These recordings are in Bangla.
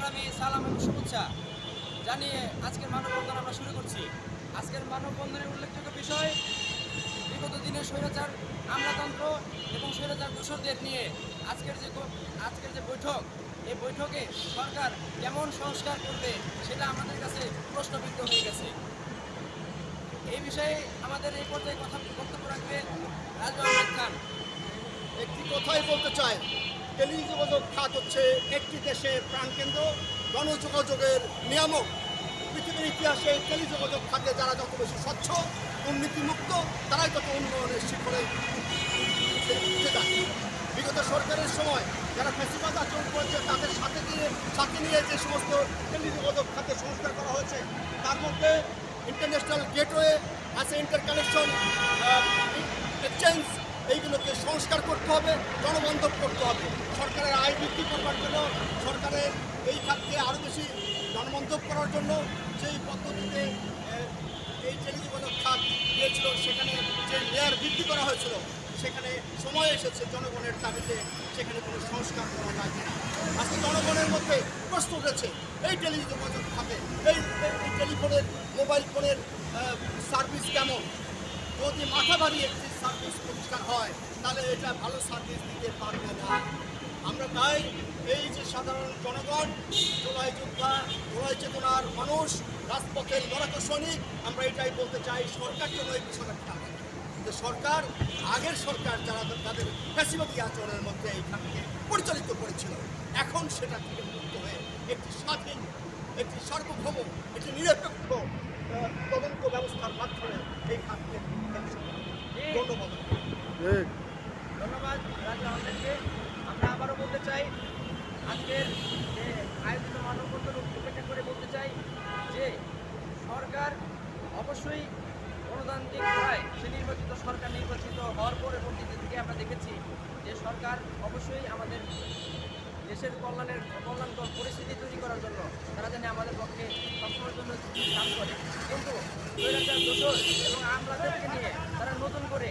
সংগ্রামী সালাম এবং শুভেচ্ছা জানিয়ে আজকের মানববন্ধন আমরা শুরু করছি। আজকের মানববন্ধনের উল্লেখযোগ্য বিষয় বিগত দিনে স্বৈরাচার আমলাতন্ত্র এবং স্বৈরাচার দোসরদের নিয়ে আজকের যে বৈঠক, এই বৈঠকে সরকার কেমন সংস্কার করবে সেটা আমাদের কাছে প্রশ্নবিদ্ধ হয়ে গেছে। এই বিষয়ে আমাদের এই পর্যায়ে বক্তব্য রাখবে রাজু আহমেদ খান। একটি কথাই বলতে চাই, টেলিযোগাযোগ খাত হচ্ছে একটি দেশের প্রাণকেন্দ্র, গণযোগাযোগের নিয়ামক। পৃথিবীর ইতিহাসে টেলিযোগাযোগ খাতে যারা যত বেশি স্বচ্ছ, দুর্নীতিমুক্ত, তারাই তত উন্নয়নের শিখরে উঠে যায়। বিগত সরকারের সময় যারা ফ্যাসিবাদ আচরণ করেছে তাদের সাথে নিয়ে যে সমস্ত টেলিযোগাযোগ খাতে সংস্কার করা হয়েছে, তার মধ্যে ইন্টারন্যাশনাল গেটওয়ে আছে, ইন্টারকানেকশন, এক্সচেঞ্জ, এইগুলোকে সংস্কার করতে হবে, জনবান্ধব করতে হবে। সরকারের আয় বৃদ্ধি করবার জন্য, সরকারের এই খাতকে আরও বেশি জনবান্ধব করার জন্য যেই পদ্ধতিতে এই টেলিযোগাযোগ খাত দিয়েছিল, সেখানে যে লেয়ার বৃদ্ধি করা হয়েছিল, সেখানে সময় এসেছে জনগণের দাবিতে সেখানে কোনো সংস্কার করা যায় কিনা। আজকে জনগণের মধ্যে প্রশ্ন উঠেছে এই টেলিযোগাযোগ খাতে এই টেলিফোনের, মোবাইল ফোনের সার্ভিস কেমন। যদি মাথা বাড়িয়ে একটি সার্ভিস প্রতিষ্ঠান হয় তাহলে এটা ভালো সার্ভিস দিতে পারবে না। আমরা তাই এই যে সাধারণ জনগণ, জুলাই যোদ্ধা, জুলাই চেতনার মানুষ, রাজপথের লড়াকু সৈনিক, আমরা এটাই বলতে চাই, সরকার যেন এই বিষয়টা খেয়াল রাখে। যে সরকার, আগের সরকার যারা তাদের ফ্যাসিবাদী আচরণের মধ্যে এই খাতকে পরিচালিত করেছিল, এখন সেটা থেকে মুক্ত হয়ে একটি স্বাধীন, একটি সার্বভৌম, একটি নিরপেক্ষ তদন্ত ব্যবস্থার মাধ্যমে এই খাতকে ধন্যবাদ। ধন্যবাদ রাজু আহমেদকে। আমরা আবারও বলতে চাই, আজকের যে আয়োজিত মানববন্ধন উপেক্ষা করে বলতে চাই যে সরকার অবশ্যই গণতান্ত্রিক ধারায় সে নির্বাচিত সরকার নির্বাচিত হওয়ার পরবর্তীতে থেকে আমরা দেখেছি যে সরকার অবশ্যই আমাদের দেশের কল্যাণকর পরিস্থিতি তৈরি করার জন্য তারা জানে আমাদের পক্ষে সবসময়ের জন্য কাজ করে। কিন্তু স্বৈরাচার দোসর এবং আমলাদেরকে নিয়ে তারা নতুন করে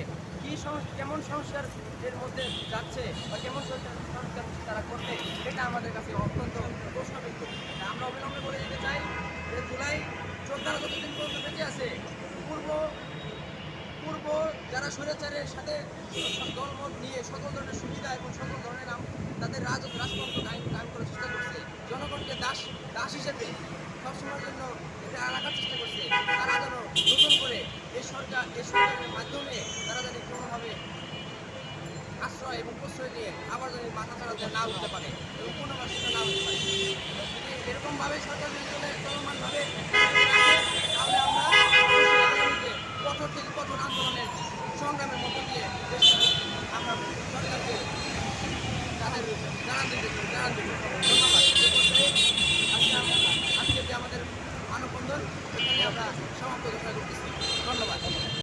কেমন সংস্কারের মধ্যে যাচ্ছে বা কেমন সংস্কার তারা করবে, এটা আমাদের কাছে অত্যন্ত প্রশ্নবিদ্ধ। আমরা অবিলম্বে বলে দিতে চাই যে জুলাই যোদ্ধারা যতদিন পর্যন্ত বেঁচে আছে, পূর্ব যারা স্বৈরাচারের সাথে দলমত নিয়ে সকল ধরনের সুবিধা এবং সকল ধরনের তাদের রাজতন্ত্র কায়েম করার চেষ্টা করছে, জনগণকে দাস হিসেবে সবসময়ের জন্য এটা রাখার চেষ্টা করছে, তারা যেন নতুন করে এই সরকারের মাধ্যমে তারা যেন কোনোভাবে আশ্রয় এবং প্রশ্রয় দিয়ে আবার যেন মাথা চালাতে না উঠতে পারে এবং কোনোবার সেটা না উঠতে পারে। যদি এরকমভাবে সরকার চলমানভাবে তাহলে আমরা আগামীতে কঠোর থেকে কঠোর আন্দোলনের সংগ্রামের মধ্য দিয়ে আমরা সরকারকে জানান দেব।